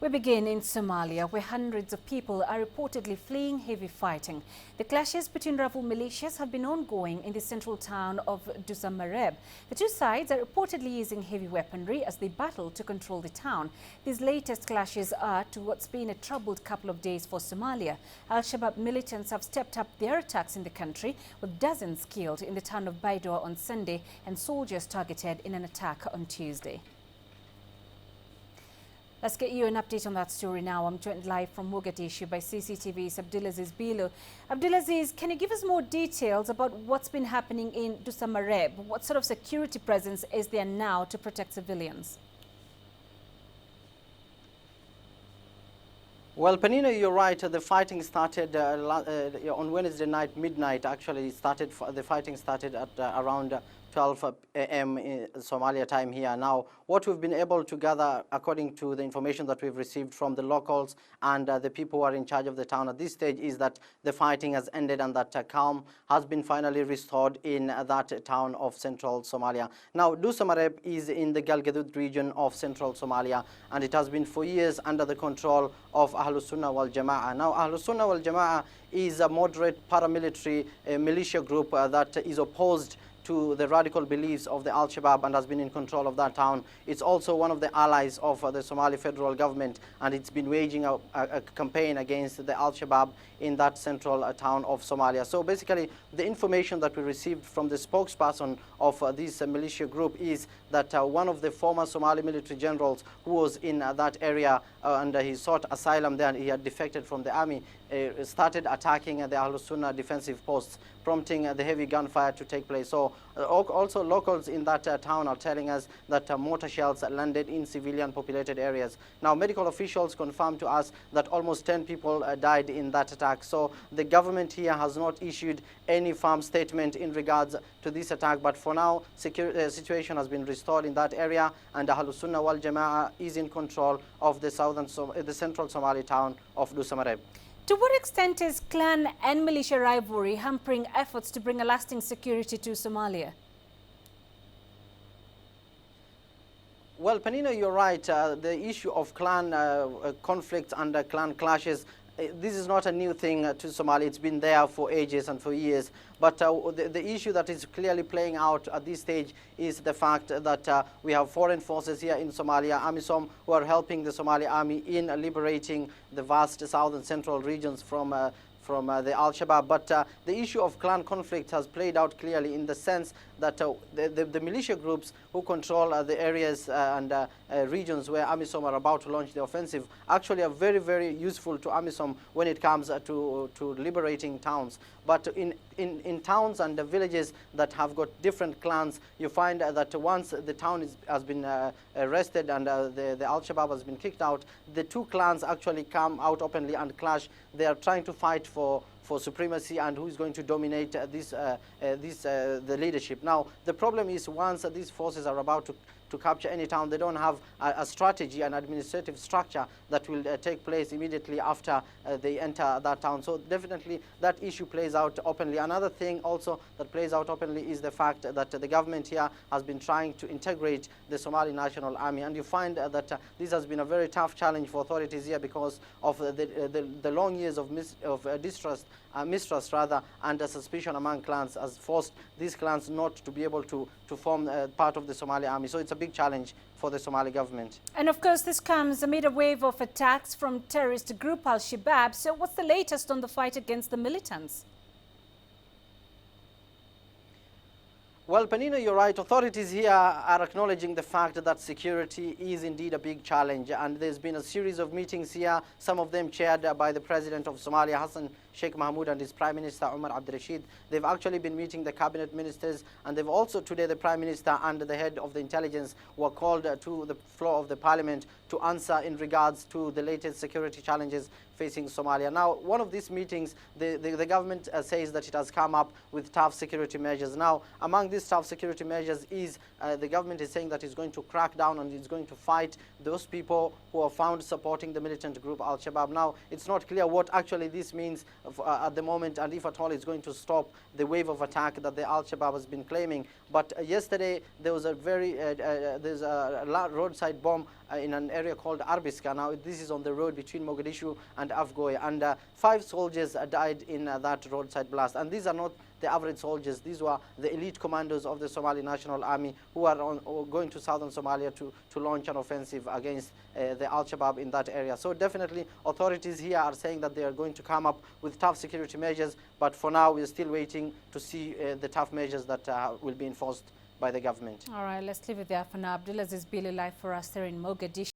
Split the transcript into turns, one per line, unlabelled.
We begin in Somalia, where hundreds of people are reportedly fleeing heavy fighting. The clashes between rival militias have been ongoing in the central town of Dusamareb. The two sides are reportedly using heavy weaponry as they battle to control the town. These latest clashes are to what's been a troubled couple of days for Somalia. Al-Shabaab militants have stepped up their attacks in the country, with dozens killed in the town of Baidoa on Sunday and soldiers targeted in an attack on Tuesday. Let's get you an update on that story now. I'm joined live from Mogadishu by CCTV's ABDULLAZIZ BILLOW. ABDULLAZIZ, can you give us more details about what's been happening in Dusamareb? What sort of security presence is there now to protect civilians?
Well, Penina, you're right. The fighting started on Wednesday night, midnight. Actually, the fighting started at around 12 a.m. Somalia time here. Now, what we've been able to gather, according to the information that we've received from the locals and the people who are in charge of the town at this stage, is that the fighting has ended and that calm has been finally restored in that town of central Somalia. Now, Dhusamareb is in the Galgaduud region of central Somalia, and it has been for years under the control of Ahlus Sunnah wal Jama'ah. Now, Ahlus Sunnah wal Jama'ah is a moderate paramilitary militia group that is opposed to the radical beliefs of the Al-Shabaab and has been in control of that town. It's also one of the allies of the Somali federal government, and it's been waging a campaign against the Al-Shabaab in that central town of Somalia. So basically, the information that we received from the spokesperson of this militia group is that one of the former Somali military generals who was in that area and he sought asylum there, and he had defected from the army, started attacking the Ahlus Sunnah defensive posts, prompting the heavy gunfire to take place. So also locals in that town are telling us that mortar shells landed in civilian populated areas. Now, medical officials confirmed to us that almost 10 people died in that attack. So the government here has not issued any firm statement in regards to this attack, but for now, the situation has been restored in that area, and Ahlus Sunnah wal Jama'ah is in control of the central Somali town of Dhusamareb.
To what extent is clan and militia rivalry hampering efforts to bring a lasting security to Somalia?
Well, Penina, you're right. The issue of clan conflicts and clan clashes, this is not a new thing to Somalia. It's been there for ages and for years. But the issue that is clearly playing out at this stage is the fact that we have foreign forces here in Somalia, AMISOM, who are helping the Somali army in liberating the vast south and central regions from the Al-Shabaab. But the issue of clan conflict has played out clearly in the sense that the militia groups who control the areas and regions where AMISOM are about to launch the offensive actually are very, very useful to AMISOM when it comes to liberating towns. But in towns and the villages that have got different clans, you find that once the town has been arrested and the Al-Shabaab has been kicked out, the two clans actually come out openly and clash. They are trying to fight for supremacy and who is going to dominate the leadership. Now, the problem is once these forces are about to capture any town, they don't have a strategy, an administrative structure that will take place immediately after they enter that town. So definitely that issue plays out openly. Another thing also that plays out openly is the fact that the government here has been trying to integrate the Somali National Army, and you find that this has been a very tough challenge for authorities here because of the long years of mistrust and suspicion among clans has forced these clans not to be able to form part of the Somali army. So it's a big challenge for the Somali government.
And of course, this comes amid a wave of attacks from terrorist group Al-Shabaab. So what's the latest on the fight against the militants?
Well, Penina, you're right. Authorities here are acknowledging the fact that security is indeed a big challenge, and there's been a series of meetings here, some of them chaired by the President of Somalia, Hassan Sheikh Mahmoud, and his Prime Minister, Umar Abdirashid. They've actually been meeting the cabinet ministers, and they've also today the Prime Minister and the head of the intelligence were called to the floor of the Parliament to answer in regards to the latest security challenges facing Somalia. Now, one of these meetings, the government says that it has come up with tough security measures. Now, among these tough security measures is the government is saying that it's going to crack down and it's going to fight those people who are found supporting the militant group Al-Shabaab. Now, it's not clear what actually this means at the moment, and if at all it's going to stop the wave of attack that the Al-Shabaab has been claiming. But yesterday there was a there's a roadside bomb in an area called Arbiska. Now this is on the road between Mogadishu and Afgoye, and 5 soldiers died in that roadside blast. And these are not the average soldiers. These were the elite commandos of the Somali National Army who are going to southern Somalia to launch an offensive against the Al-Shabaab in that area. So definitely authorities here are saying that they are going to come up with tough security measures, but for now we're still waiting to see the tough measures that will be enforced by the government.
All right, let's leave it there for now. ABDULLAZIZ, BILLOW live for us there in Mogadishu.